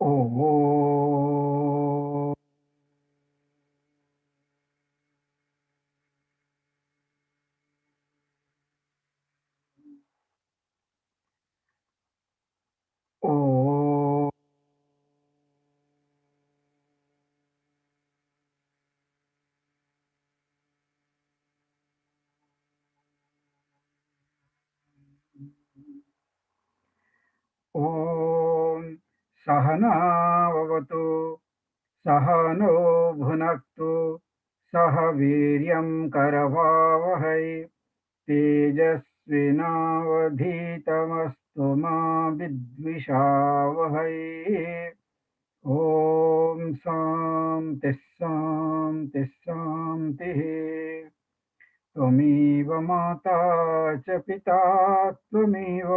Oh, oh, Om Sahana Vavatu Sahano Bhunaktu Sahaviryam Karavavahai Tejasvinavadhitamastu ma vidvishavahai. Om Santi Santi Santi. त्वमेव माता च पिता त्वमेव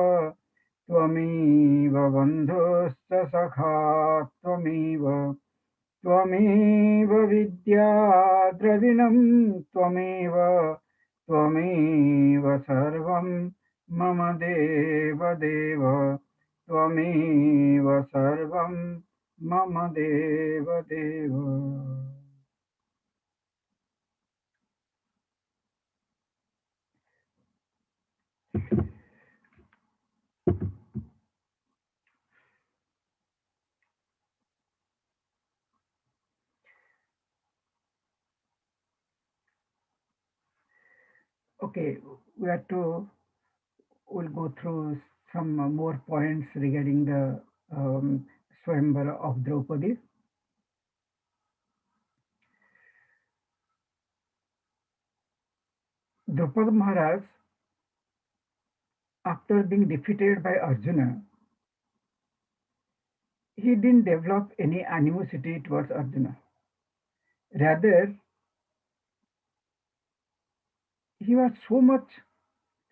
त्वमेव बन्धुश्च सखा त्वमेव त्वमेव विद्या द्रविणं त्वमेव त्वमेव सर्वं मम देव देव त्वमेव सर्वं मम देव देव. Okay, we have to we'll go through some more points regarding the Swayamvara of Draupadi. Draupadi Maharaj, after being defeated by Arjuna, he didn't develop any animosity towards Arjuna. Rather, he was so much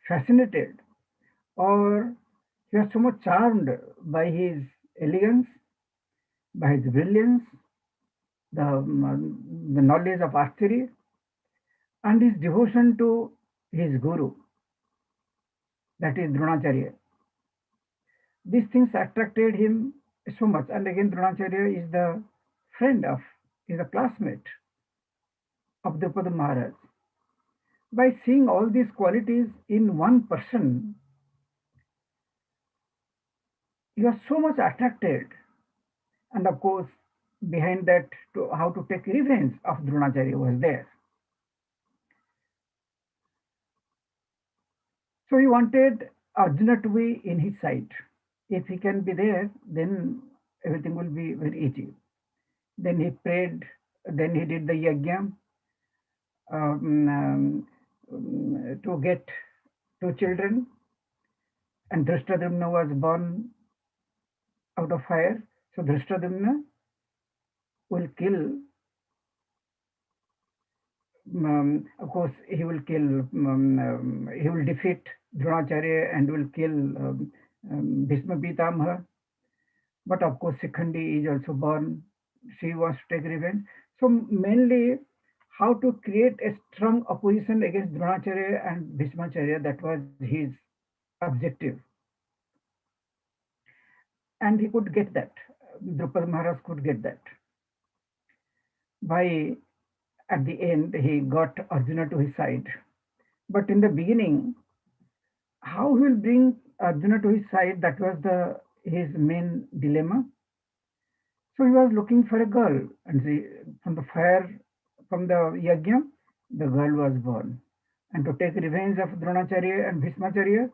fascinated, or he was so much charmed by his elegance, by his brilliance, the knowledge of archery, and his devotion to his guru, that is Dronacharya. These things attracted him so much. And again, Dronacharya is the friend of, is a classmate of Draupadi Maharaj. By seeing all these qualities in one person, he was so much attracted. And of course, behind that, to how to take revenge of Dronacharya was there. So he wanted Arjuna to be in his side. If he can be there, then everything will be very easy. Then he prayed, then he did the yajna, to get two children, and Drishtadyumna was born out of fire. So Drishtadyumna will kill, of course, he will defeat Dronacharya and will kill Bhishma Pitamaha. But of course, Shikhandi is also born. She wants to take revenge. So mainly, how to create a strong opposition against Dronacharya and Bhishmacharya, that was his objective. And he could get that. Drupad Maharaj could get that. By at the end, he got Arjuna to his side. But in the beginning, how he will bring Arjuna to his side, that was his main dilemma. So he was looking for a girl, and from the fire, from the yajna, the girl was born. And to take revenge of Dronacharya and Bhishmacharya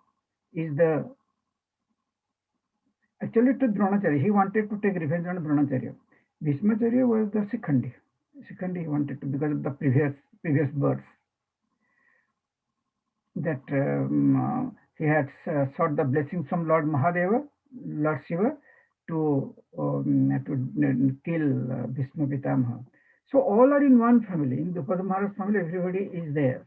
is the actually to Dronacharya. He wanted to take revenge on Dronacharya. Bhishmacharya was the Shikhandi. Shikhandi he wanted to, because of the previous births, that he had sought the blessings from Lord Mahadeva, Lord Shiva, to kill Bhishma Pitamaha. So all are in one family. In Drupad Maharaj family, everybody is there.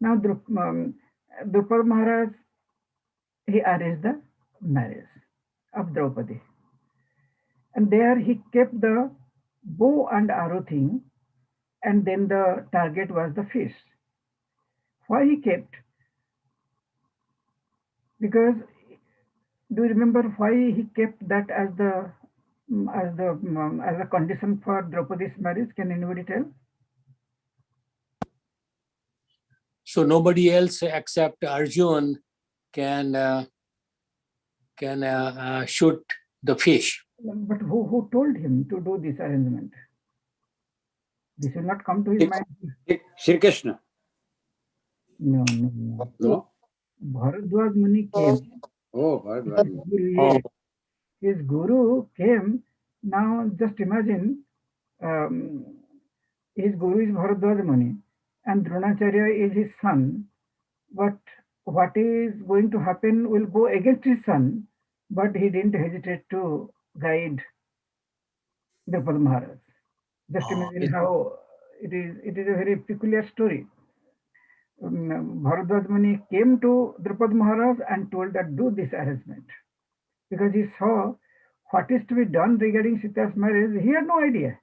Now Drupad Maharaj, he arranged the marriage of Draupadi. And there he kept the bow and arrow thing, and then the target was the fish. Why he kept? Because Do you remember why he kept that as the as a condition for Draupadi's marriage? Can anybody tell? So nobody else except Arjun can shoot the fish. But who told him to do this arrangement? This will not come to his mind. Shri Krishna. No, no, no. No? Bharadwaj Muni came. Oh, Bharadwaj. His guru, yes, his guru came. Now just imagine, um, his guru is Bharadwaj Muni and Dronacharya is his son. But what is going to happen will go against his son. But he didn't hesitate to guide Draupadi Maharaj. Just imagine how it is. It is a very peculiar story. Bharadwaj Muni came to Draupadi Maharaj and told that do this arrangement because he saw what is to be done regarding Sita's marriage. He had no idea.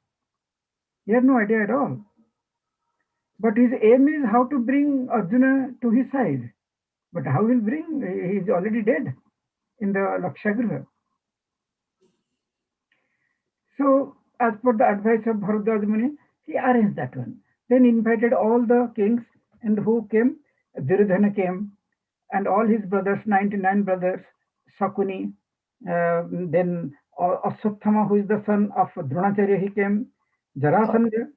He had no idea at all. But his aim is how to bring Arjuna to his side. But how will bring? He is already dead in the Lakshagriha. So, as per the advice of Bharadwaj Muni, he arranged that one. Then invited all the kings, and who came? Duryodhana came, and all his brothers, 99 brothers, Sakuni, then Ashwatthama, who is the son of Dronacharya, he came. Jarasandha,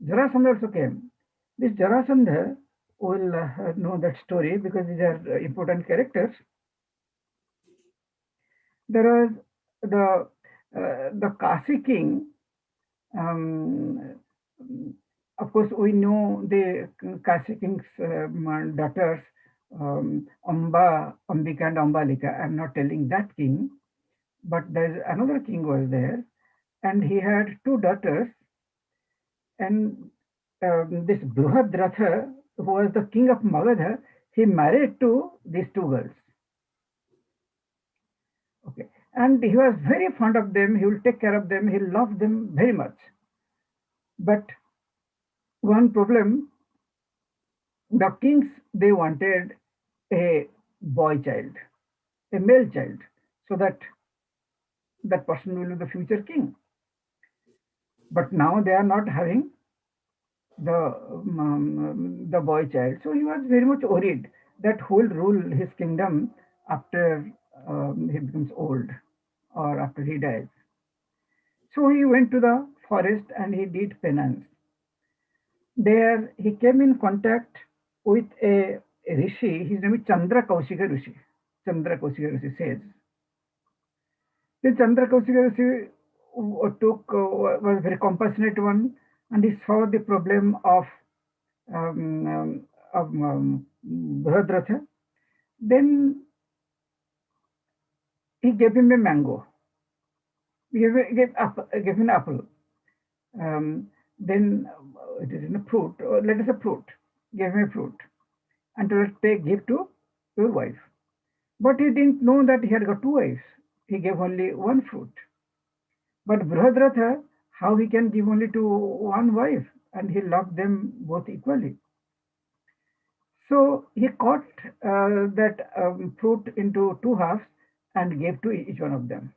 Jarasandha also came. This Jarasandha will know that story because these are important characters. There was the Kasi king. Um, of course, we know the Kasi king's daughters, Ambika and Ambalika. I'm not telling that king, but there's another king was there, and he had two daughters, and this Bruhadratha, who was the king of Magadha, he married to these two girls. Okay, and he was very fond of them. He will take care of them. He loved them very much. But one problem, the kings, they wanted a boy child, a male child, so that that person will be the future king. But now they are not having the boy child, so he was very much worried that who will rule his kingdom after he becomes old or after he dies. So he went to the forest and he did penance. There he came in contact with a rishi. His name is Chandra Kaushika Rishi. Chandra Kaushika Rishi says. The Chandra Kaushika Rishi was a very compassionate one, and he saw the problem of Bharadratha. Then he gave him a mango. He gave him an apple. Then it is in a fruit, or let us say fruit. Gave him a fruit and to take give to your wife. But he didn't know that he had got two wives. He gave only one fruit. But Brihadratha, how he can give only to one wife, and he loved them both equally. So he cut that fruit into two halves and gave to each one of them.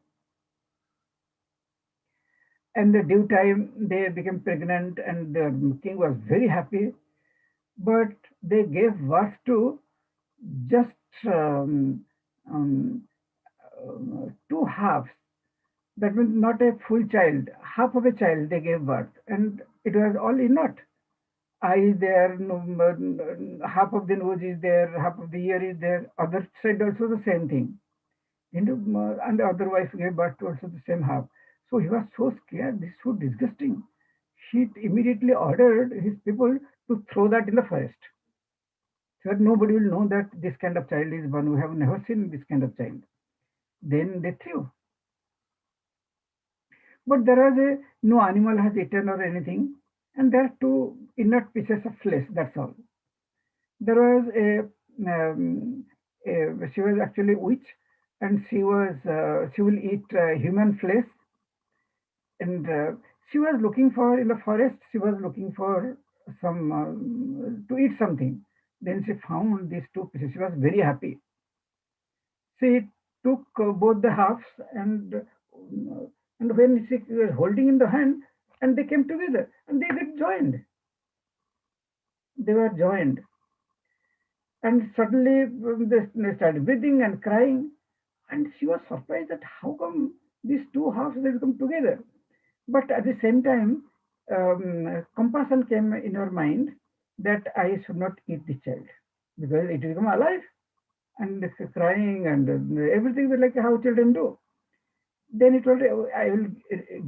And the due time they became pregnant, and the king was very happy. But they gave birth to just um, two halves. That means not a full child, half of a child they gave birth, and it was all inert. Eye is there, no, half of the nose is there, half of the ear is there. Other side also the same thing. And the other wife gave birth to also the same half. So he was so scared. This is so disgusting. He immediately ordered his people to throw that in the forest, so that nobody will know that this kind of child is born. We have never seen this kind of child. Then they threw. But there was no animal has eaten or anything, and there are two inert pieces of flesh. That's all. There was she was actually a witch, and she will eat human flesh, and she was looking for in the forest. She was looking for some to eat something. Then she found these two pieces. She was very happy. She took both the halves, and when she was holding in the hand, and they came together and they get joined. They were joined, and suddenly they started breathing and crying, and she was surprised that how come these two halves they come together. But at the same time, compassion came in her mind that I should not eat the child because it will become alive and crying and everything will like how children do. Then he told her, I will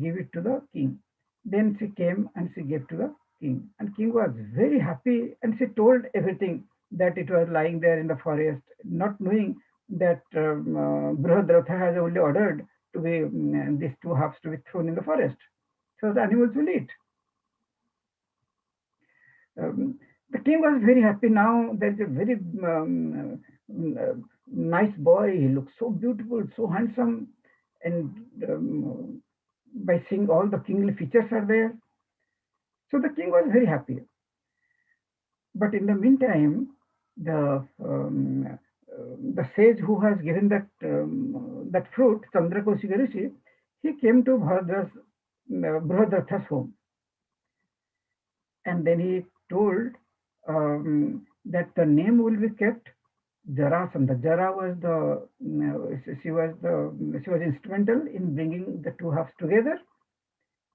give it to the king. Then she came and she gave to the king. And king was very happy and she told everything that it was lying there in the forest, not knowing that Brihadratha has only ordered to be these two halves to be thrown in the forest. So the animals will eat. The king was very happy now. There's a very nice boy. He looks so beautiful, so handsome, and by seeing all the kingly features are there. So the king was very happy. But in the meantime, the sage who has given that fruit, Chandrakoshika Rishi, he came to Brihadartha's home, and then he told that the name will be kept Jarasandha. Jara was she was instrumental in bringing the two halves together.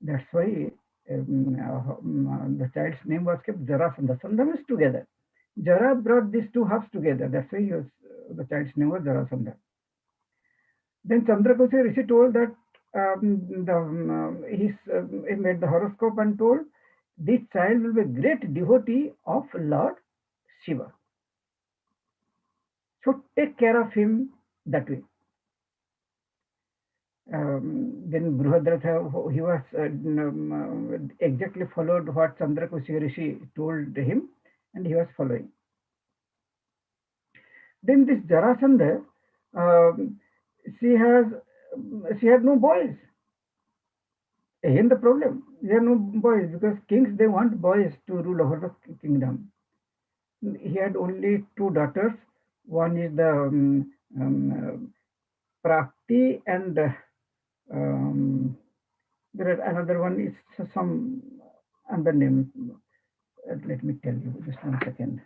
That's why the child's name was kept Jarasandha. Sandha means together. Jara brought these two halves together. That's why the child's name was Jarasandha. Then Chandrakosi Rishi told that he made the horoscope and told this child will be a great devotee of Lord Shiva. So take care of him that way. Then Brihadratha, he was exactly followed what Chandrakosi Rishi told him, and he was following. Then this Jarasandha, um, she has she had no boys. Again the problem, there are no boys because kings they want boys to rule over the kingdom. He had only two daughters. One is the Prakti, and there are another one is some other name. Let me tell you just 1 second.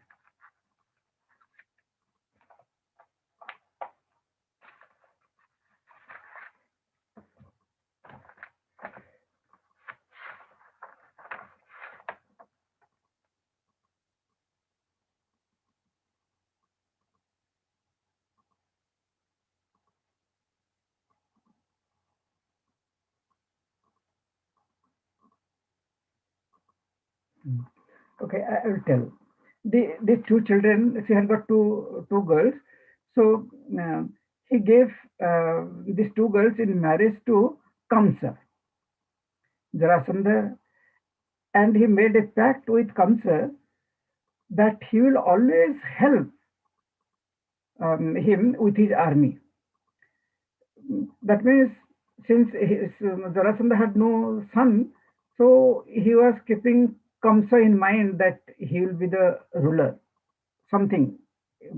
Okay, I will tell. The two children, she had got two girls. So he gave these two girls in marriage to Kamsa, Jarasandha, and he made a pact with Kamsa that he will always help him with his army. That means since Jarasandha had no son, so he was keeping Kamsa in mind that he will be the ruler, something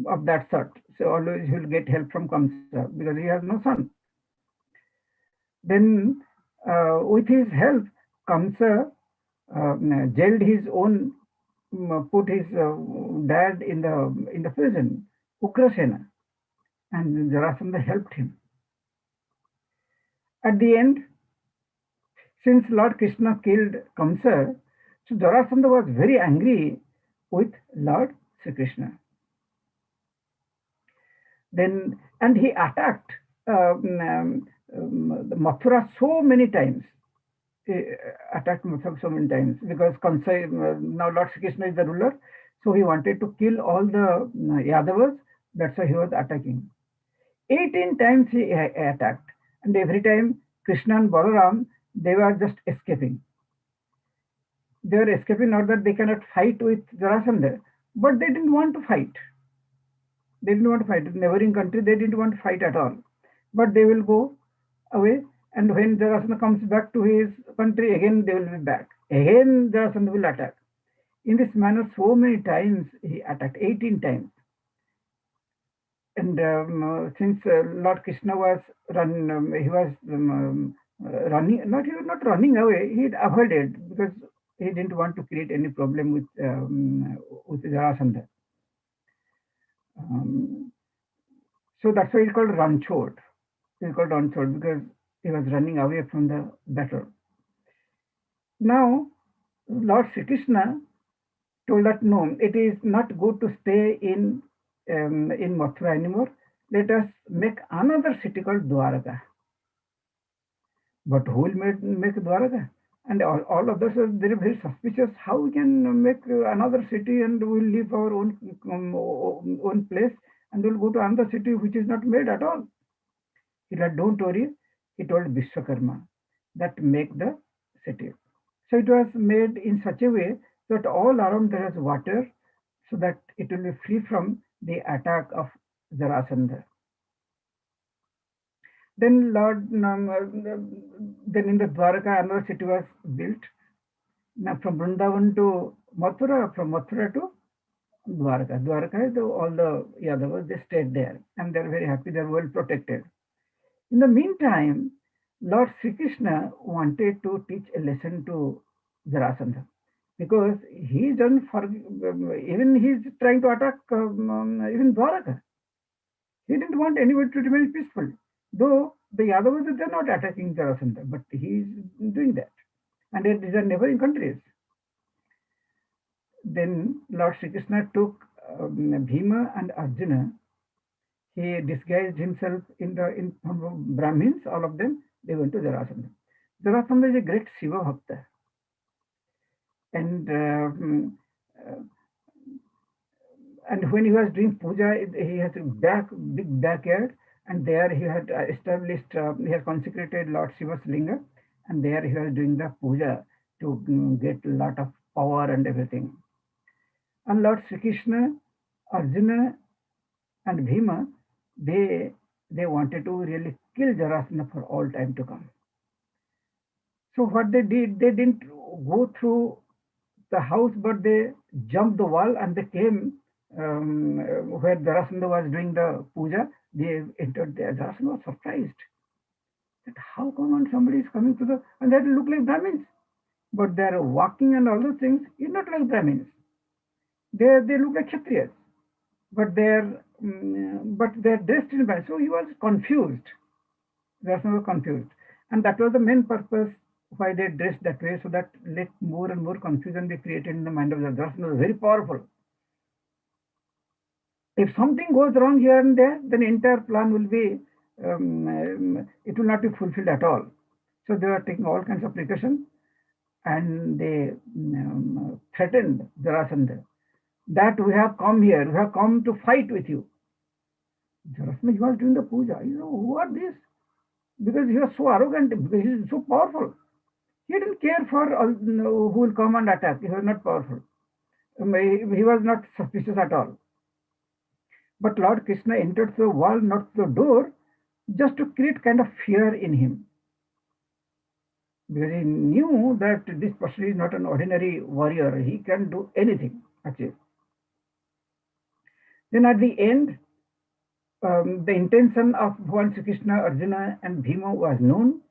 of that sort. So always he will get help from Kamsa because he has no son. Then, with his help, Kamsa jailed his own, put his dad in the prison, Ugrasena, and Jarasandha helped him. At the end, since Lord Krishna killed Kamsa, so Jarasandha was very angry with Lord Sri Krishna. Then, and he attacked Mathura so many times. He attacked Mathura so many times because Kamsa, now Lord Sri Krishna is the ruler, so he wanted to kill all the Yadavas. That's why he was attacking. 18 times he attacked, and every time Krishna and Balaram they were just escaping. They were escaping, not that they cannot fight with Jarasandha, but they didn't want to fight. They didn't want to fight. In neighboring country, they didn't want to fight at all. But they will go away, and when Jarasandha comes back to his country, again they will be back. Again Jarasandha will attack. In this manner, so many times he attacked, 18 times. And since Lord Krishna was he was running, he was not running away. He avoided because he didn't want to create any problem with Jarasandha. Um, so that's why he's called Ranchod. He's called Ranchod because he was running away from the battle. Now, Lord Sri Krishna told that no, it is not good to stay in Mathura anymore. Let us make another city called Dwaraka. But who will make Dwaraka? And all of us are very suspicious. How we can make another city and we'll leave our own place and we'll go to another city which is not made at all. He said, don't worry. He told Vishwakarma that make the city. So it was made in such a way that all around there is water so that it will be free from the attack of Jarasandha. Then then in the Dwaraka, another city was built. Now from Vrindavan to Mathura, from Mathura to Dwaraka. Dwaraka is all the Yadavas, they stayed there and they're very happy, they're well protected. In the meantime, Lord Sri Krishna wanted to teach a lesson to Jarasandha because he's done for even he's trying to attack even Dwaraka. He didn't want anybody to remain peaceful. Though the Yadavas they're not attacking Jarasandha, but he's doing that. And these are neighboring countries. Then Lord Sri Krishna took Bhima and Arjuna. He disguised himself in Brahmins, all of them. They went to Jarasandha. Jarasandha is a great Shiva Bhakta. And and when he was doing puja, he has a big backyard, and there he had established, he had consecrated Lord Shiva's linga, and there he was doing the puja to get a lot of power and everything. And Lord Sri Krishna, Arjuna, and Bhima, they they wanted to really kill Jarasandha for all time to come. So what they did, they didn't go through the house, but they jumped the wall and they came where Jarasandha was doing the puja. They entered there. Jarasandha was surprised that how come on somebody is coming to the and that look like Brahmins, but their walking and all those things is not like Brahmins. They look like Kshatriyas, but they're dressed in Brahmins. So he was confused. Jarasandha was confused, and that was the main purpose why they dressed that way, so that let more and more confusion be created in the mind of the Jarasandha was very powerful. If something goes wrong here and there, then entire plan will be it will not be fulfilled at all. So they are taking all kinds of precautions, and they threatened Jarasandha that we have come here, we have come to fight with you. Jarasandha, he was doing the puja. You know, who are these? Because he was so arrogant, because he is so powerful. He didn't care for who will come and attack. He was not powerful. He was not suspicious at all. But Lord Krishna entered through the wall, not through the door, just to create kind of fear in him. Because he knew that this person is not an ordinary warrior. He can do anything, actually. Then at the end, the intention of Bhagavan Sri Krishna, Arjuna, and Bhima was known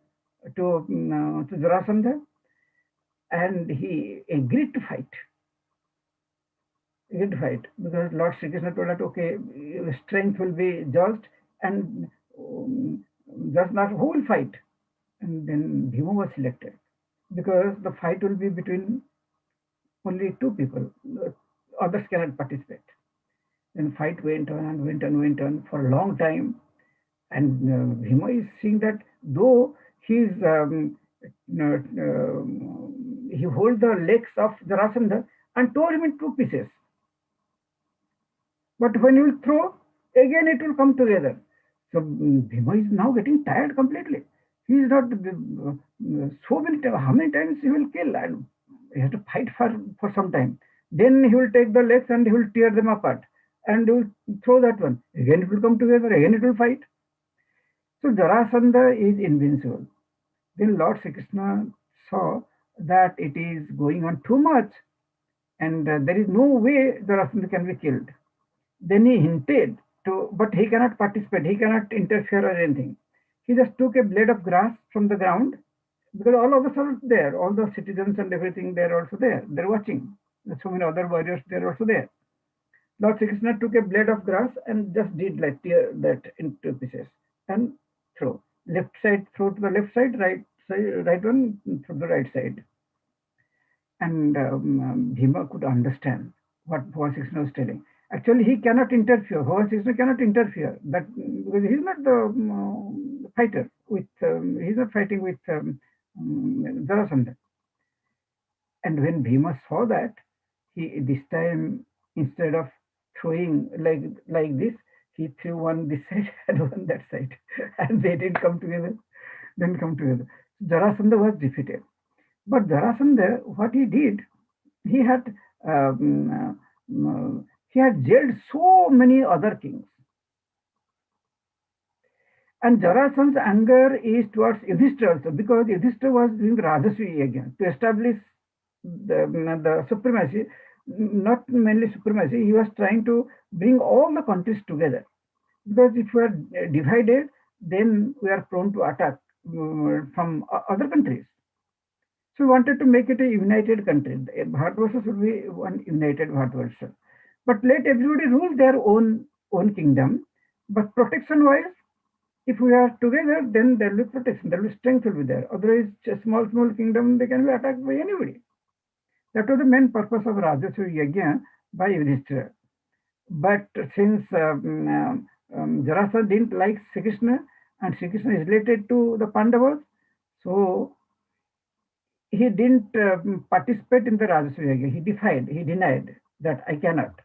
to Jarasandha, and he agreed to fight. Because Lord Sri Krishna told that okay, strength will be judged, and just not who will fight. And then Bhima was selected because the fight will be between only two people. Others cannot participate. Then fight went on and went on for a long time, and Bhima is seeing that though he's he hold the legs of Jarasandha and tore him in two pieces. But when you will throw, again it will come together. So Bhima is now getting tired completely. He is not so many times, how many times he will kill, and he has to fight for some time. Then he will take the legs and he will tear them apart and he will throw that one. Again it will come together, again it will fight. So Jarasandha is invincible. Then Lord Sri Krishna saw that it is going on too much and there is no way Jarasandha can be killed. Then he hinted but he cannot participate, he cannot interfere or anything. He just took a blade of grass from the ground, because all of us are there, all the citizens and everything, they're also there, they're watching. There's so many other warriors, they're also there. Lord Sri Krishna took a blade of grass and just did like tear that into pieces and throw. Left side, throw to the left side, right one from the right side. And Bhima could understand what Bhava Krishna was telling. Actually, he cannot interfere. Bhava Krishna cannot interfere. That because he's not the fighter with. He's not fighting with Jarasandha. And when Bhima saw that, he this time, instead of throwing like this, he threw one this side and one that side, and they didn't come together. Didn't come together. Jarasandha was defeated. But Jarasandha, what he did, he had um, he had jailed so many other kings. And Jarasandha's anger is towards Yudhishthira also, because Yudhishthira was doing Rajasvi again to establish the supremacy, not mainly supremacy. He was trying to bring all the countries together, because if we are divided, then we are prone to attack from other countries. So we wanted to make it a united country. Bharatvarsha should be one united Bharatvarsha. But let everybody rule their own kingdom. But protection wise, if we are together, then there will be protection, there will be strength will be there. Otherwise, a small kingdom, they can be attacked by anybody. That was the main purpose of Rajasva Yajna by Yudhishthira. But since Jarasandha didn't like Sri Krishna, and Sri Krishna is related to the Pandavas, so he didn't participate in the Rajasva Yajna. He denied that I cannot.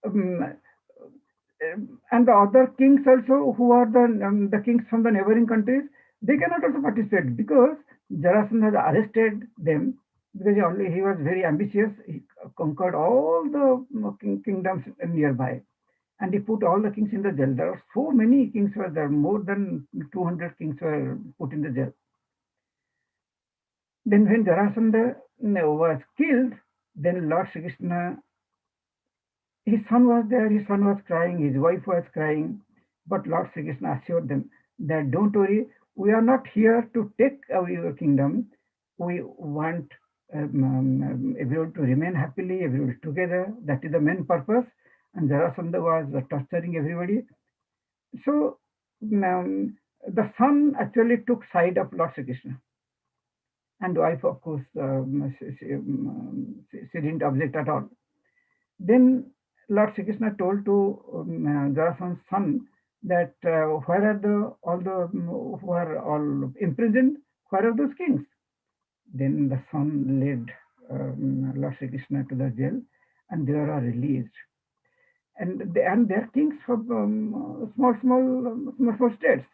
Um, and the other kings also, who are the kings from the neighboring countries, they cannot also participate, because Jarasandha has arrested them, because he was very ambitious. He conquered all the kingdoms nearby, and he put all the kings in the jail. There are so many kings were there, more than 200 kings were put in the jail. Then when Jarasandha was killed, then Lord Sri Krishna, his son was there, his son was crying, his wife was crying, but Lord Sri Krishna assured them that don't worry, we are not here to take away your kingdom. We want everyone to remain happily, everyone together. That is the main purpose. And Jarasandha was torturing everybody. So the son actually took side of Lord Sri Krishna. And wife, of course, she didn't object at all. Then Lord Sri Krishna told to Jarasandha's son that where are all the who are all imprisoned? Where are those kings? Then the son led Lord Sri Krishna to the jail, and they are released. And they are kings from small states.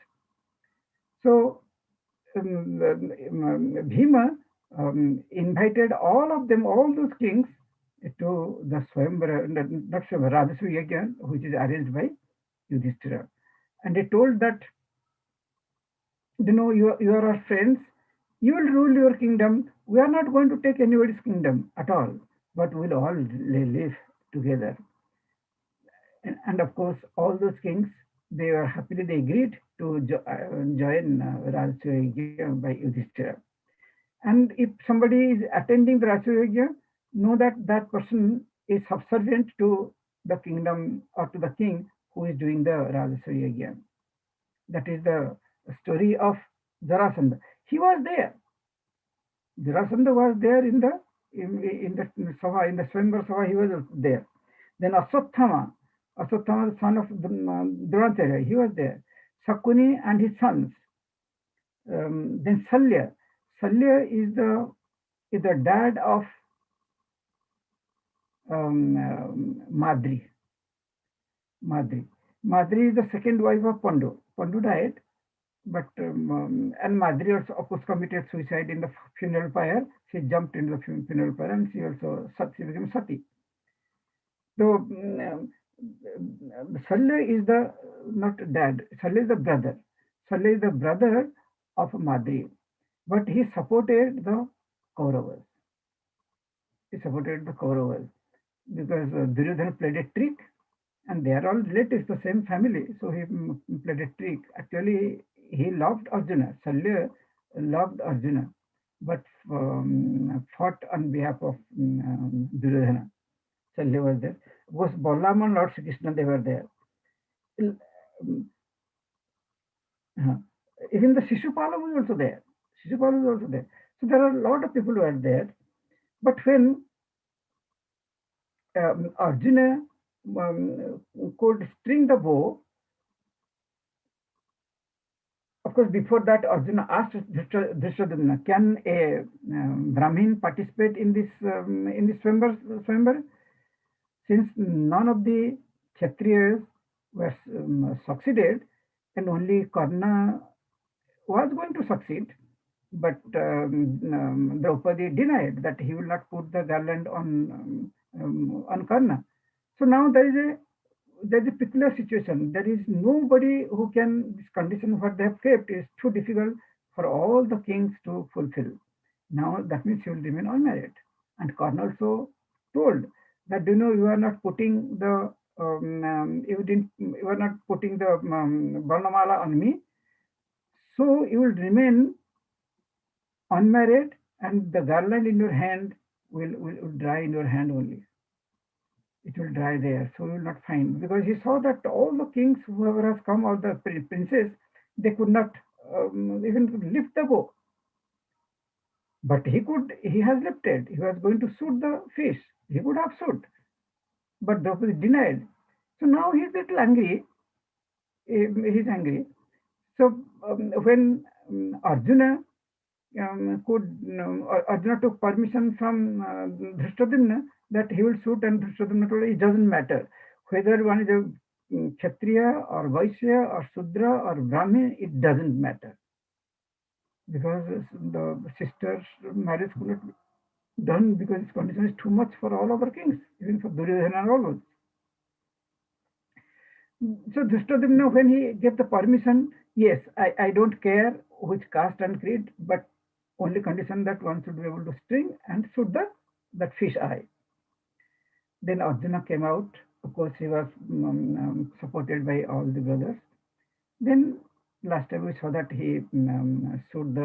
So Bhima invited all of them, all those kings, to the Swayamvara, not Swayamvara, Rajasva Yajna, which is arranged by Yudhishthira. And he told that, you are our friends, you will rule your kingdom. We are not going to take anybody's kingdom at all, but we'll all live together. And of course, all those kings, they agreed to join Rajasva Yajna by Yudhishthira. And if somebody is attending the Rajasva Yajna, know that that person is subservient to the kingdom or to the king who is doing the Rajasva Yajna. That is the story of Jarasandha. He was there. Jarasandha was there in the Sabha, in the Swayamvara Sabha, he was there. Then Aswathama, the son of Dronacharya, he was there. Sakuni and his sons. Then Salya. Salya is the dad of Madri. Madri is the second wife of Pandu. Pandu died, but and Madri also, of course, committed suicide in the funeral pyre. She jumped into the funeral pyre, and she became Sati. So Salya is the not dad. Salya is the brother. Salya is the brother of Madri, but he supported the Kauravas. Because Duryodhana played a trick and they are all relatives, the same family. So he played a trick. Actually, he loved Arjuna. Shalya loved Arjuna, but fought on behalf of Duryodhana. Shalya was there. Was Balaram and Lord Sri Krishna, they were there. Um, uh, Even the Shishupala was also there. Shishupala was also there. So there are a lot of people who are there. But when Arjuna could string the bow, of course, before that, Arjuna asked Drishtadyumna, "Can a Brahmin participate in this swambar? Since none of the Kshatriyas were succeeded, and only Karna was going to succeed, but Draupadi denied that he will not put the garland on Karna. So now there is a peculiar situation. There is nobody who can, this condition what they have kept is too difficult for all the kings to fulfill. Now that means you will remain unmarried. And Karna also told that you are not putting the you are not putting the Varnamala on me, so you will remain unmarried, and the garland in your hand will dry in your hand only. It will dry there, so you will not find. Because he saw that all the kings, whoever has come, all the princes, they could not even lift the bow. But he has lifted. He was going to shoot the fish. He could have shoot, but Draupadi denied. So now he's a little angry. He's angry. So when Arjuna could Arjuna took permission from Drishtadyumna that he will shoot, and Drishtadyumna told it doesn't matter whether one is a Kshatriya or Vaishya or Sudra or Brahmin, it doesn't matter, because the sister's marriage could not be done because this condition is too much for all other kings, even for Duryodhana and all those. So Drishtadyumna, when he gave the permission, yes, I don't care which caste and creed, but only condition that one should be able to string and shoot that fish eye. Then Arjuna came out. Of course, he was supported by all the brothers. Then last time we saw that he shoot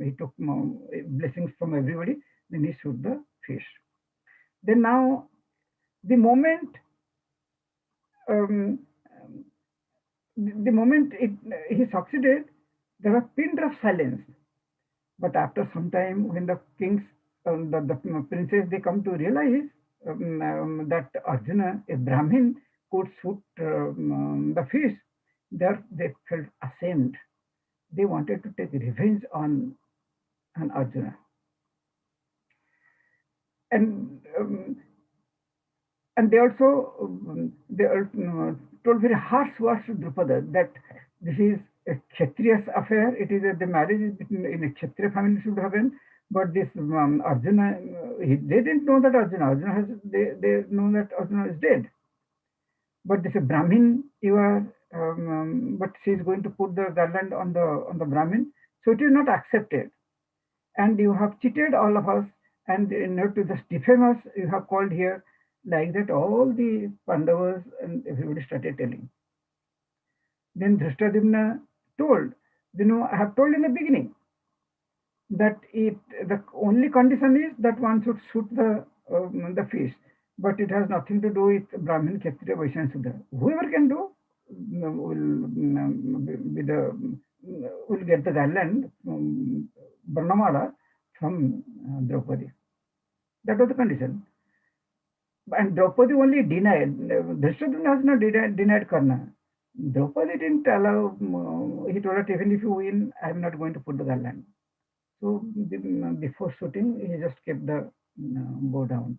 he took blessings from everybody. Then he shoot the fish. Then now the moment um, the moment he succeeded, there was pin drop silence. But after some time, when the kings, the princes, they come to realize that Arjuna, a Brahmin, could shoot the fish, there they felt ashamed. They wanted to take revenge on Arjuna. And and they also told very harsh words to Drupada that this is a Kshatriya's affair. It is the marriage is between in a Kshatriya family should happen. But this Arjuna, they didn't know that Arjuna has they know that Arjuna is dead. But this is Brahmin, you are, but she is going to put the garland on the Brahmin, so it is not accepted. And you have cheated all of us, and in order to just defame us, you have called here like that. All the Pandavas and everybody started telling. Then Drishtadyumna told, I have told in the beginning that the only condition is that one should shoot the fish, but it has nothing to do with Brahmin, Kshatriya, Vaishya, and Shudra. Whoever can do will get the garland Varnamala from Draupadi. That was the condition. And Draupadi only denied. Drishtadyumna has not denied Karna. Draupadi didn't allow. He told her, even if you win, I am not going to put the garland. So before shooting, he just kept the bow down.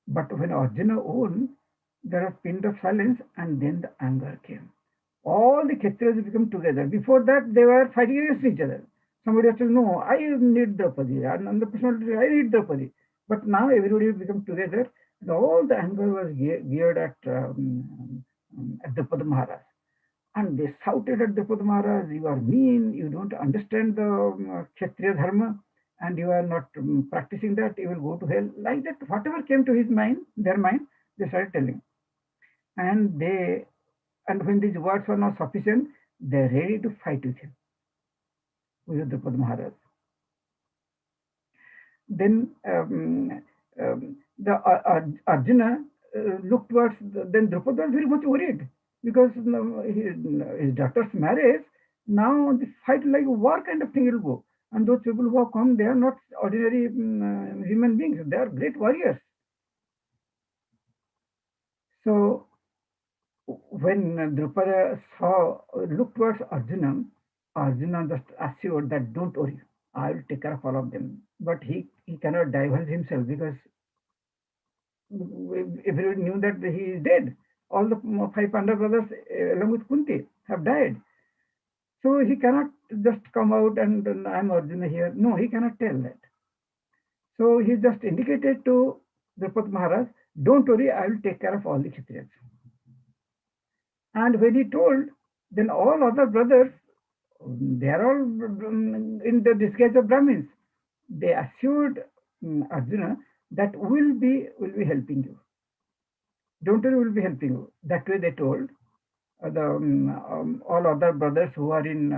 But when Arjuna won, there was pinned of silence, and then the anger came. All the Kshatriyas become together. Before that, they were fighting against each other. Somebody has to no, I need Draupadi, and the person, I need Draupadi. But now everybody become together, and all the anger was geared at Draupadi Maharaj. And they shouted at Draupadi Maharaj, you are mean, you don't understand the Kshatriya Dharma, and you are not practicing that, you will go to hell. Like that, whatever came to his mind, their mind, They started telling. And when these words were not sufficient, they're ready to fight with him, with Drupad Maharaj. Then the Arjuna looked towards, then Drupada was very much worried because his daughter's marriage, now this fight like a war kind of thing will go. And those people who have come, they are not ordinary human beings, they are great warriors. So when Drupada looked towards Arjuna, Arjuna just assured that don't worry, I will take care of all of them. But he cannot divulge himself because everyone knew that he is dead. All the five Pandava brothers, along with Kunti, have died. So he cannot just come out and I'm Arjuna here. No, he cannot tell that. So he just indicated to Drupada Maharaj, don't worry, I will take care of all the Kshatriyas. And when he told, then all other brothers, they are all in the disguise of Brahmins. They assured Arjuna that will be helping you. Don't worry, we'll be helping you. That way they told the all other brothers who are in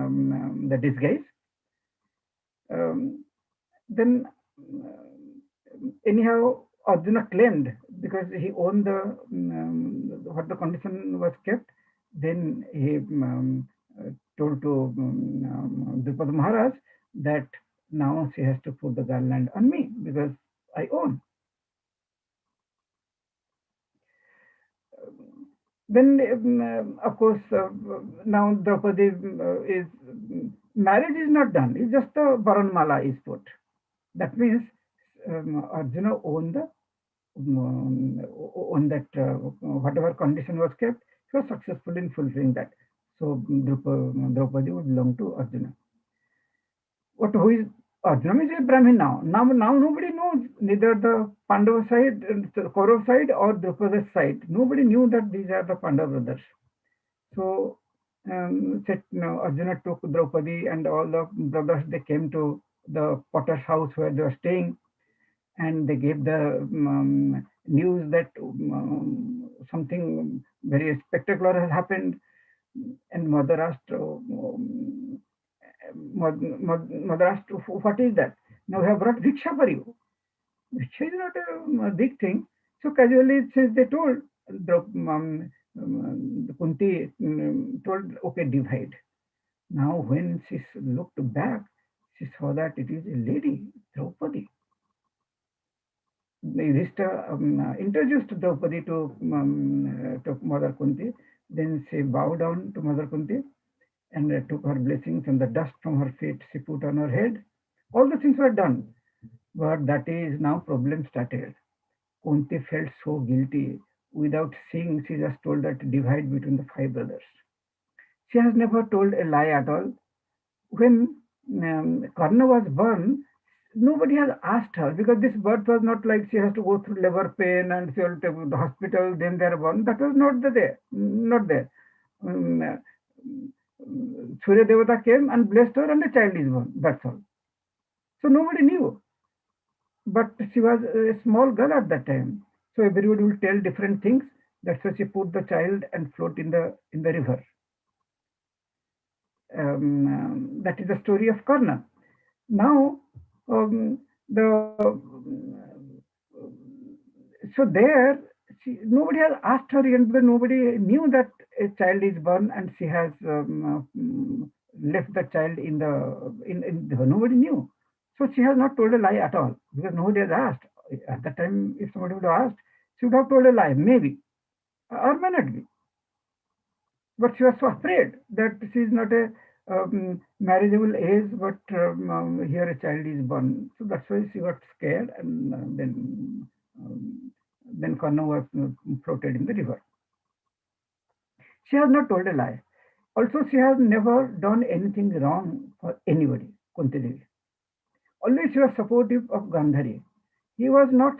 the disguise. Then anyhow, Arjuna claimed because he owned what the condition was kept. Then he told to Drupad Maharaj that now she has to put the garland on me because I own. Then, of course, now Draupadi is marriage is not done. It's just the Varanmala is put. That means Arjuna owned the on that whatever condition was kept. He was successful in fulfilling that. So Draupadi would belong to Arjuna. What who is Arjuna is a Brahmin now. Now nobody knows, neither the Pandava side, Kaurav side or Draupadi's side. Nobody knew that these are the Pandava brothers. So Arjuna took Draupadi and all the brothers. They came to the potter's house where they were staying, and they gave the news that something very spectacular has happened. And mother asked, what is that? Now we have brought Viksha for you. Viksha is not a big thing. So casually, since they told, Kunti told, okay, divide. Now when she looked back, she saw that it is a lady, Draupadi. Yudhishthira introduced Draupadi to Mother Kunti. Then she bowed down to Mother Kunti and took her blessings, and the dust from her feet she put on her head. All the things were done. But that is now problem started. Kunti felt so guilty. Without seeing, she just told that divide between the five brothers. She has never told a lie at all. When Karna was born, nobody has asked her because this birth was not like she has to go through labor pain and she will take the hospital, then they are born. That was not there. Not there. Surya Devata came and blessed her, and the child is born. That's all. So nobody knew. But she was a small girl at that time. So everybody will tell different things. That's why she put the child and float in the river. That is the story of Karna. Now, so there, nobody has asked her again because nobody knew that a child is born and she has left the child in nobody knew. So she has not told a lie at all because nobody has asked. At that time, if somebody would have asked, she would have told a lie, maybe, or may not be. But she was so afraid that she is not a marriageable age, but here a child is born. So that's why she got scared, and then Karna was floated in the river. She has not told a lie. Also, she has never done anything wrong for anybody, Kunti Devi. Always she was supportive of Gandhari. She was not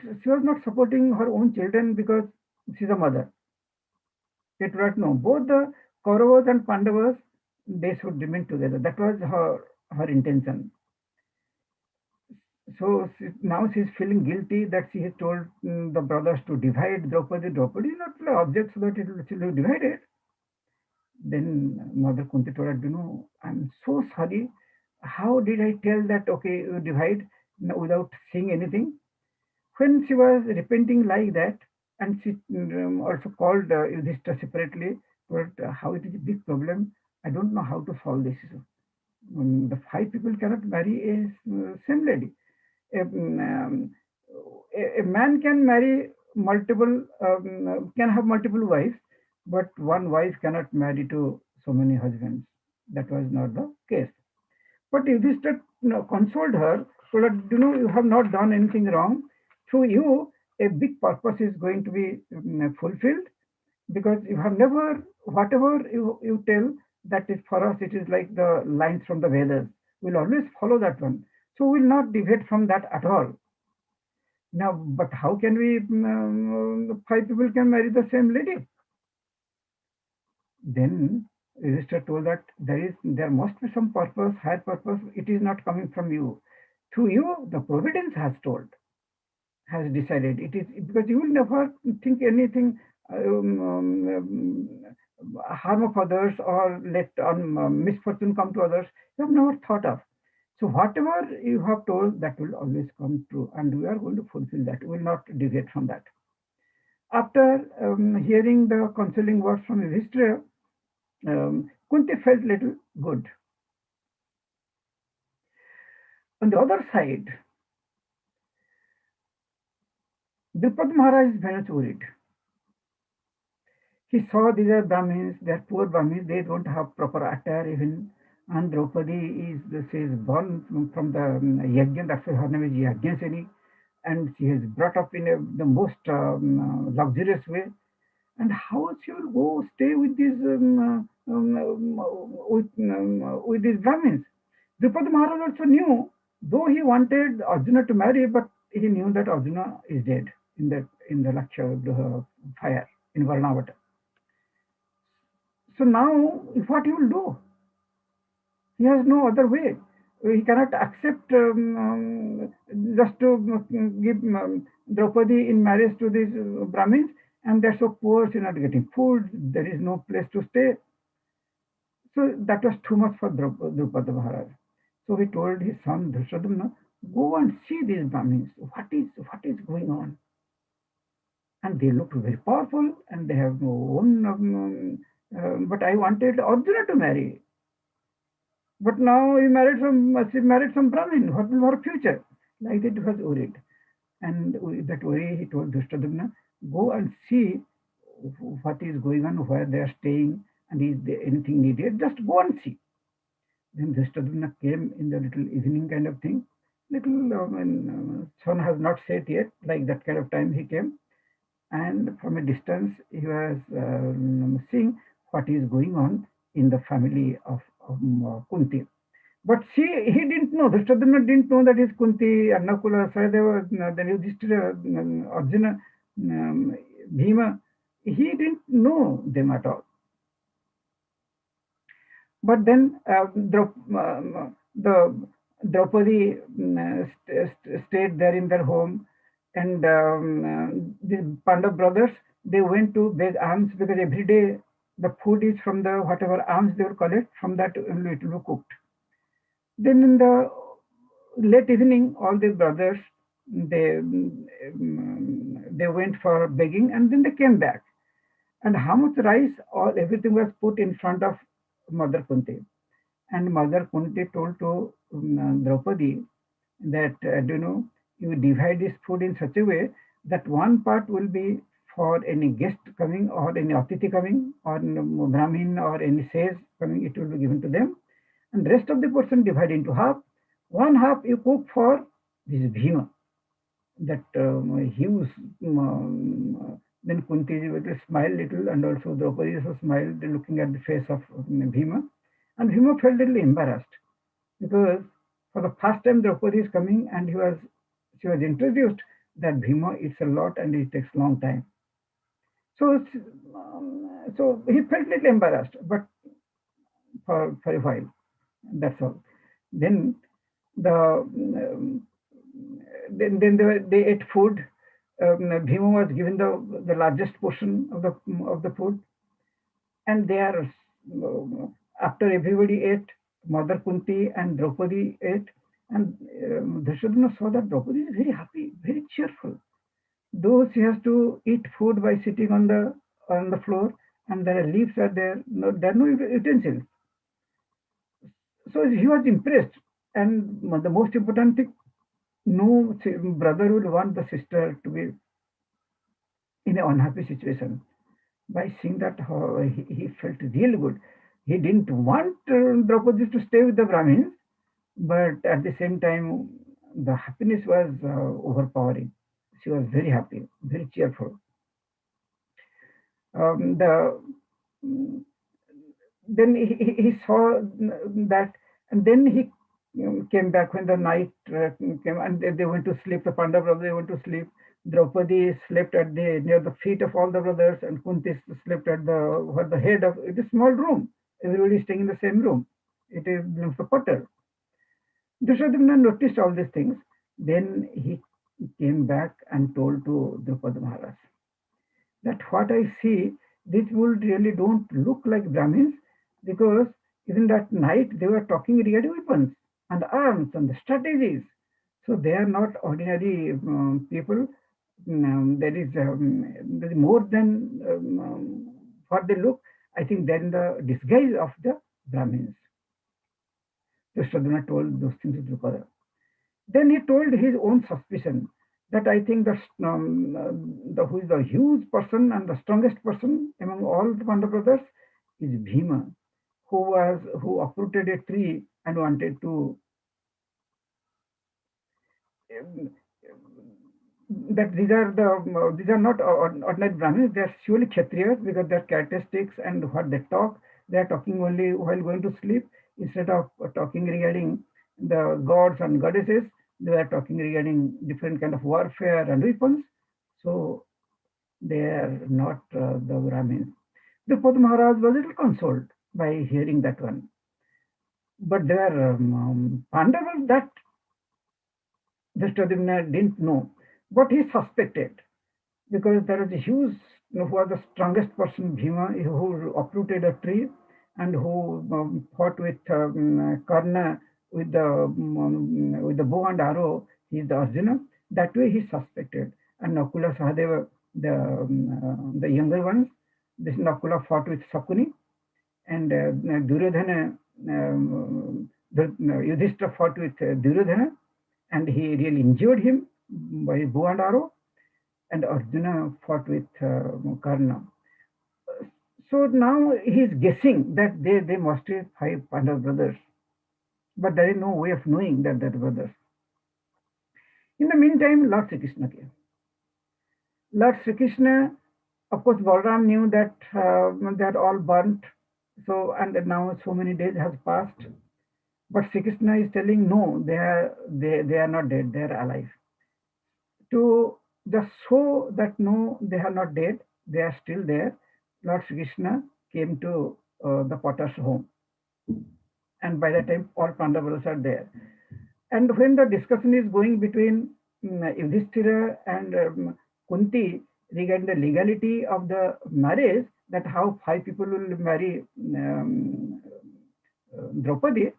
supporting her own children because she's a mother. It was no, both the Kauravas and Pandavas, they should remain together. That was her intention. Now she's feeling guilty that she has told the brothers to divide Draupadi. Draupadi is not object so that it will be divided. Then Mother Kunti told her, I'm so sorry. How did I tell that, okay, you divide without saying anything? When she was repenting like that, and she also called Yudhishthira separately, but how it is a big problem. I don't know how to solve this issue. The five people cannot marry a same lady. A man can marry multiple, can have multiple wives, but one wife cannot marry to so many husbands. That was not the case. But Yudhishthira consoled her, so that you have not done anything wrong. Through you, a big purpose is going to be fulfilled, because you have never, whatever you tell, that is for us, it is like the lines from the Vedas. We'll always follow that one. So we'll not deviate from that at all. Now, but how can we, five people can marry the same lady? Then Yudhishthira told that there must be some purpose, higher purpose. It is not coming from you. Through you, the providence has decided. It is because you will never think anything harm of others, or let misfortune come to others. You have never thought of. So whatever you have told, that will always come true, and we are going to fulfill that. We will not deviate from that. After hearing the consoling words from Yudhishthira, Kunti felt little good. On the other side, Drupad Maharaj is very much worried. He saw these are Brahmins, they are poor Brahmins, they don't have proper attire even. And Draupadi she is born from the Yajna, that's why her name is Yajnaseni, and she is brought up in the most luxurious way. And how she will go stay with these with these Brahmins? Drupad Maharaj also knew, though he wanted Arjuna to marry, but he knew that Arjuna is dead in the Laksha fire in Varnavata. So now, what he will do? He has no other way. He cannot accept just to give Draupadi in marriage to these Brahmins, and they're so poor, she's not getting food, there is no place to stay. So that was too much for Drupada Maharaj. So he told his son Drishadumna, go and see these Brahmins. What is going on? And they look very powerful, and they have no own. But I wanted Arjuna to marry. But now she married some Brahmin. What will her future? Like that, he was worried. And with that worry, he told Drishadumna, go and see what is going on, where they are staying, and is there anything needed. Just go and see. Then Drishadumna came in the little evening kind of thing. Little when sun has not set yet, like that kind of time he came. And from a distance, he was seeing what is going on in the family of Kunti. But he didn't know, Drishtadyumna didn't know that is Kunti, Annakula, Sahadeva, then Yudhishthira, Arjuna, Bhima. He didn't know them at all. But then the Draupadi stayed there in their home, and the Pandav brothers, they went to beg alms, because every day the food is from the whatever alms they will collect, from that only it will be cooked. Then in the late evening, all the brothers, they went for begging, and then they came back. And how much rice, all everything was put in front of Mother Kunti. And Mother Kunti told to Draupadi that you divide this food in such a way that one part will be for any guest coming, or any Atiti coming, or Brahmin, or any sage coming, it will be given to them. And the rest of the portion divide into half. One half you cook for this Bhima, that huge. Then Kunti will smile little, and also Draupadi also smiled, looking at the face of Bhima. And Bhima felt a little embarrassed, because for the first time Draupadi is coming, and she was introduced that Bhima eats a lot and it takes long time. So he felt a little embarrassed, but for a while, that's all. Then the they ate food. Bhima was given the largest portion of the food, and they are after everybody ate, Mother Kunti and Draupadi ate, and Duryodhana saw that Draupadi is very happy, very cheerful. Though she has to eat food by sitting on the floor, and the leaves are there, no, there are no utensils. So he was impressed, and the most important thing, no brother would want the sister to be in an unhappy situation. By seeing that, he felt really good. He didn't want Draupadi to stay with the Brahmins, but at the same time, the happiness was overpowering. She was very happy, very cheerful. The then he saw that, and then he came back when the night came, and they went to sleep. The Pandava brothers, they went to sleep. Draupadi slept at the near the feet of all the brothers, and Kunti slept at the head of it is a small room. Everybody is staying in the same room. It is belongs to Potter. Dushadhana noticed all these things. Then he came back and told to Draupadi Maharaj that what I see, these would really don't look like Brahmins, because even that night they were talking regarding weapons and arms and the strategies. So they are not ordinary people. There is more than what they look. I think they're in the disguise of the Brahmins. So Shradhana told those things to Drupada. Then he told his own suspicion that I think the who is the huge person and the strongest person among all the Pandava brothers is Bhima, who uprooted a tree and wanted to um, that these are not ordinary Brahmins. They are surely Kshatriyas, because their characteristics and what they talk, they are talking only while going to sleep, instead of talking regarding the gods and goddesses. They are talking regarding different kind of warfare and weapons. So they are not the Brahmins. The Pad Maharaj was a little consoled by hearing that one. But there are Pandavas that Drishtadyumna didn't know, but he suspected, because there was a huge, who was the strongest person, Bhima, who uprooted a tree and who fought with Karna with the bow and arrow. He is the Arjuna. That way he suspected. And Nakula Sahadeva, the younger ones, this Nakula fought with Sakuni, and Duryodhana, Yudhishthira fought with Duryodhana, and he really injured him by bow and arrow, and Arjuna fought with Karna. So now he is guessing that they must be five Pandava brothers, but there is no way of knowing that they're brothers. In the meantime, Lord Sri Krishna came. Lord Sri Krishna, of course, Balram knew that they are all burnt. So, and now so many days has passed. But Sri Krishna is telling, no, they are not dead, they are alive. To just show that no, they are not dead, they are still there, Lord Sri Krishna came to the potter's home. And by that time, all Pandavas are there. And when the discussion is going between Yudhishthira and Kunti regarding the legality of the marriage, that how five people will marry Draupadi,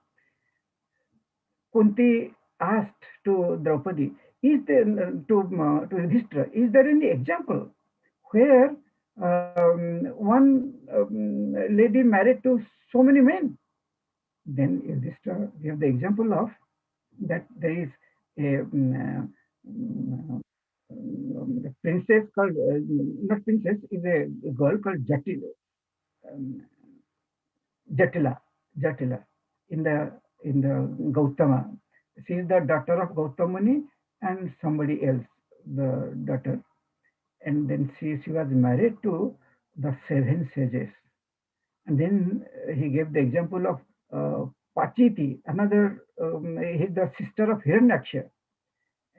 Kunti asked to Draupadi, is there to Yudhishthira, is there any example where one lady married to so many men? Then Yudhishthira gave the example of that there is a princess called, not princess, is a girl called um, Jatila, Jatila in the Gautama. She is the daughter of Gautama Muni and somebody else, the daughter. And then she was married to the seven sages. And then he gave the example of Pachiti, another, he's the sister of Hiranyaksha,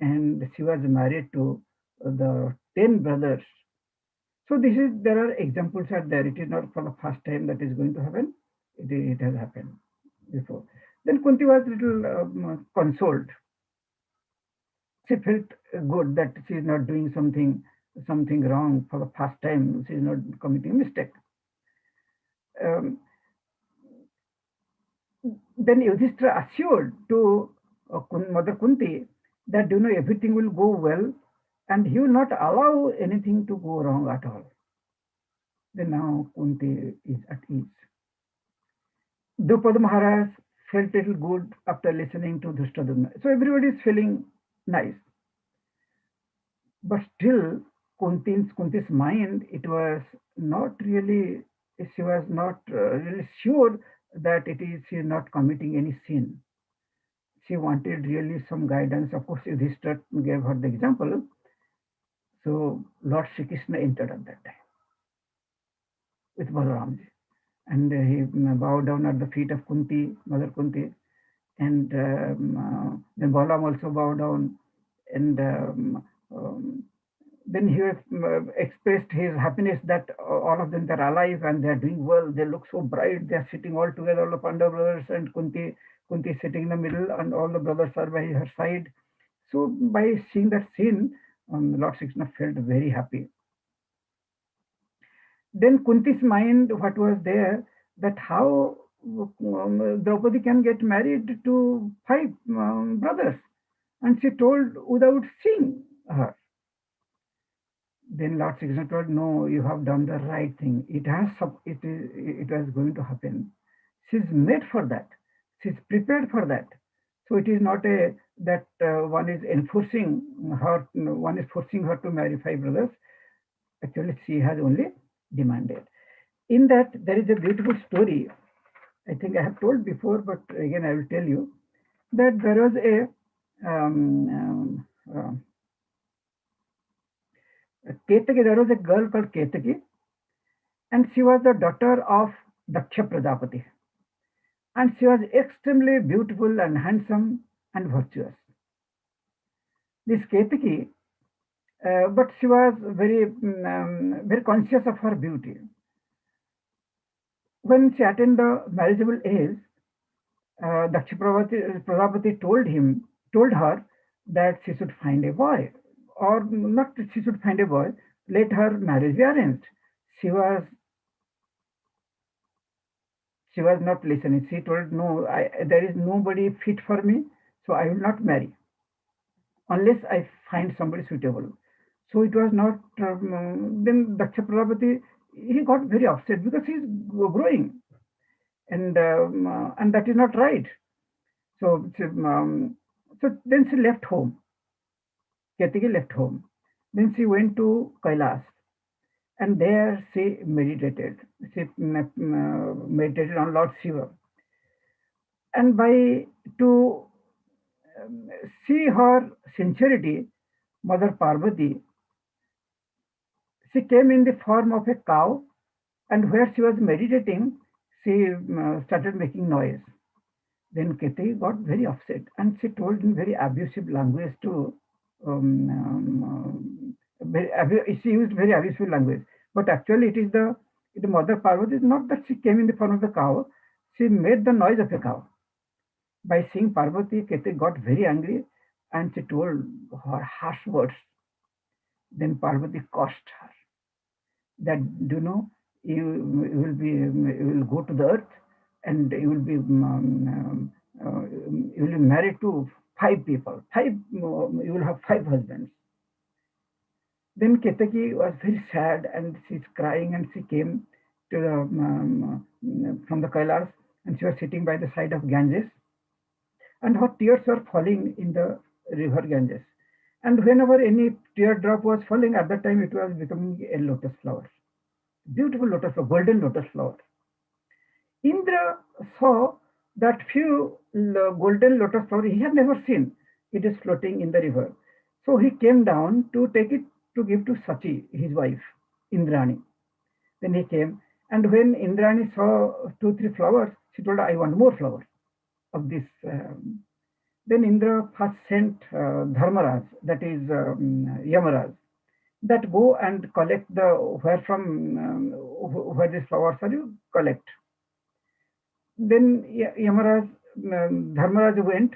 and she was married to the 10 brothers. So there are examples are there. It is not for the first time that is going to happen. It has happened before. Then Kunti was little consoled. she felt good that she is not doing something wrong for the first time. She is not committing a mistake. Um, then Yudhishthira assured to Mother Kunti that everything will go well and he will not allow anything to go wrong at all. Then now Kunti is at ease. Draupadi Maharaj felt little good after listening to Dhrishtadyumna. So everybody is feeling nice. But still, Kunti's mind, it was not really, she was not really sure that she is not committing any sin. She wanted really some guidance. Of course, Yudhishthira gave her the example. So Lord Shri Krishna entered at that time with Balaramji. And he bowed down at the feet of Kunti, Mother Kunti. And then Balaram also bowed down. And then he expressed his happiness that all of them are alive and they are doing well. They look so bright. They are sitting all together, all the Pandava brothers, and Kunti is sitting in the middle, and all the brothers are by her side. So by seeing that scene, Lord Krishna felt very happy. Then Kunti's mind, what was there, that how Draupadi can get married to five brothers, and she told without seeing her. Then Lord Sri Krishna told, no, you have done the right thing. It was going to happen. She's made for that. She's prepared for that. So it is not that one is forcing her to marry five brothers. Actually, she has only demanded. In that, there is a beautiful story. I think I have told before, but again I will tell you that there was Ketaki. There was a girl called Ketaki, and she was the daughter of Daksha Prajapati. And she was extremely beautiful and handsome and virtuous. This Ketaki, but she was very conscious of her beauty. When she attained the marriageable age, Daksha Prajapati told her that she should find a boy, or not that she should find a boy, let her marriage be arranged. She was not listening. She told, no, there is nobody fit for me, so I will not marry unless I find somebody suitable. So it was not, then Daksha Prajapati, he got very upset because he is growing, and that is not right. So, so then she left home. Ketaki left home. Then she went to Kailas, and there she meditated. She meditated on Lord Shiva. And by to see her sincerity, Mother Parvati, she came in the form of a cow, and where she was meditating, she started making noise. Then Ketaki got very upset, and she told in very abusive language to she used very abusive language. But actually, it is the Mother Parvati is not that she came in the form of the cow. She made the noise of a cow. By seeing Parvati, Ketaki got very angry, and she told her harsh words. Then Parvati cursed her that you will go to the earth, and you will be married to five people. You will have five husbands. Then Ketaki was very sad, and she's crying, and she came to from the Kailas, and she was sitting by the side of Ganges, and her tears were falling in the river Ganges. And whenever any teardrop was falling, at that time it was becoming a lotus flower, beautiful lotus flower, golden lotus flower. Indra saw that few golden lotus flower he had never seen. It is floating in the river. So he came down to take it to give to Sachi, his wife, Indrani. Then he came, and when Indrani saw two, three flowers, she told, I want more flowers of this. Then Indra first sent Dharmaraj, that is Yamaraj, that go and collect the where these flowers are, you collect. Then Yamaraj, Dharmaraj went,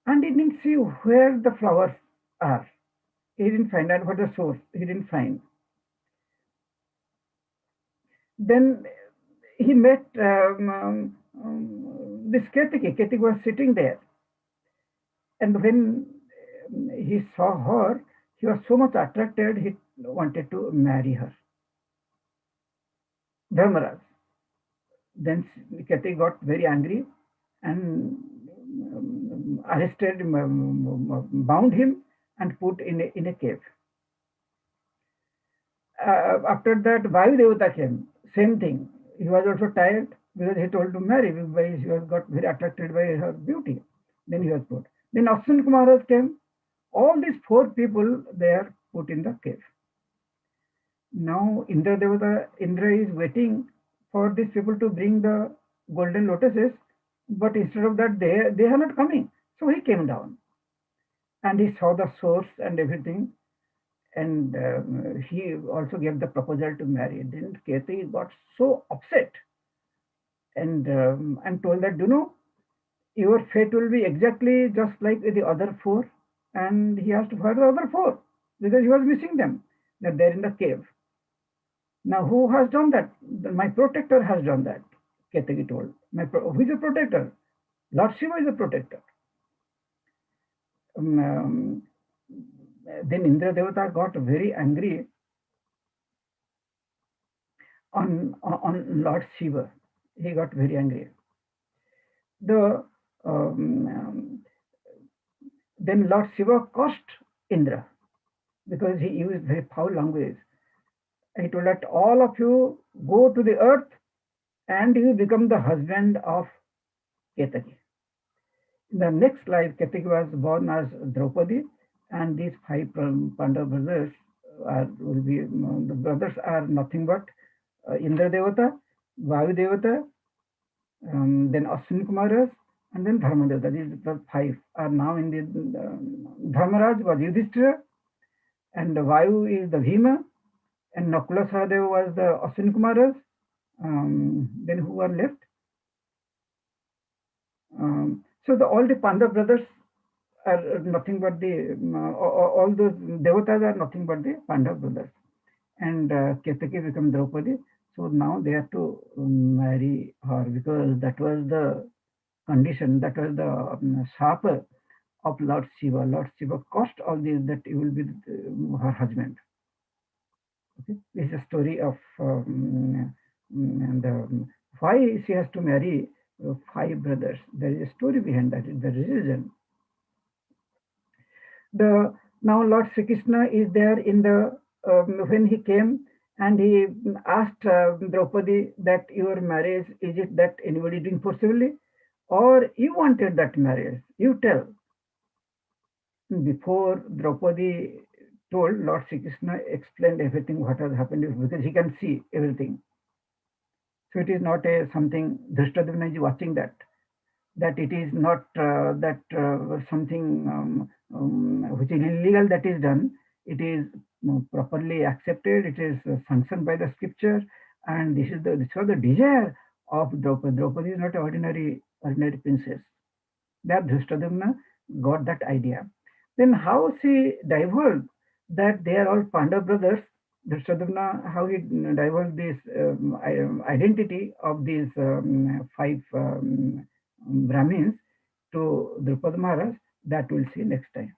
and he didn't see where the flowers are. He didn't find out what the source. He didn't find. Then he met this Ketiki. Ketiki was sitting there, and when he saw her, he was so much attracted. He wanted to marry her. Dharmaraj. Then Ketiki got very angry and arrested, bound him, and put in a cave. After that, Vayu Devata came. Same thing. He was also tired because he told to marry. He was got very attracted by her beauty. Then he was put. Then Aswin Kumaras came. All these four people they are put in the cave. Now Indra Devata, Indra is waiting for these people to bring the golden lotuses, but instead of that, they are not coming. So he came down and he saw the source and everything, and he also gave the proposal to marry. Then Keti got so upset and told that, you know, your fate will be exactly just like the other four. And he asked for the other four because he was missing them. That they're in the cave. Now, who has done that? My protector has done that. Ketagi told. Who is a protector? Lord Shiva is a protector. Um, then Indra Devata got very angry on Lord Shiva. He got very angry. The then Lord Shiva cursed Indra because he used very foul language. He told that all of you go to the earth and you become the husband of Ketaki. In the next life, Ketaki was born as Draupadi, and these five Pandava brothers will be the brothers are nothing but Indra Devata, Vayu Devata, then Ashwini Kumaras, and then Dharma Devata. These the five are now in the Dharmaraj was Yudhishthira, and Vayu is the Bhima, and Nakula Sahadeva was the Ashwini Kumaras. Then who are left? So all the Pandava brothers are nothing but the all those devatas are nothing but the Pandava brothers, and Ketaki become Draupadi. So now they have to marry her because that was the condition, that was the shapa of Lord Shiva. Lord Shiva caused all this that he will be her husband. Okay, this is a story of and why she has to marry five brothers. There is a story behind that. The reason. The now Lord Sri Krishna is there in the when he came and he asked Draupadi that your marriage is it that anybody doing forcibly or you wanted that marriage? You tell. Before Draupadi told, Lord Sri Krishna explained everything what has happened because he can see everything. So it is not a something Drishtadumna is watching that it is not that something which is illegal that is done. It is properly accepted. It is sanctioned by the scripture, and this was the desire of Draupadi. Draupadi is not an ordinary princess. That Drishtadumna got that idea. Then how she divulged that they are all Pandava brothers? Drishtadumna, how he divulged this identity of these five Brahmins to Drupad Maharaj, that we'll see next time.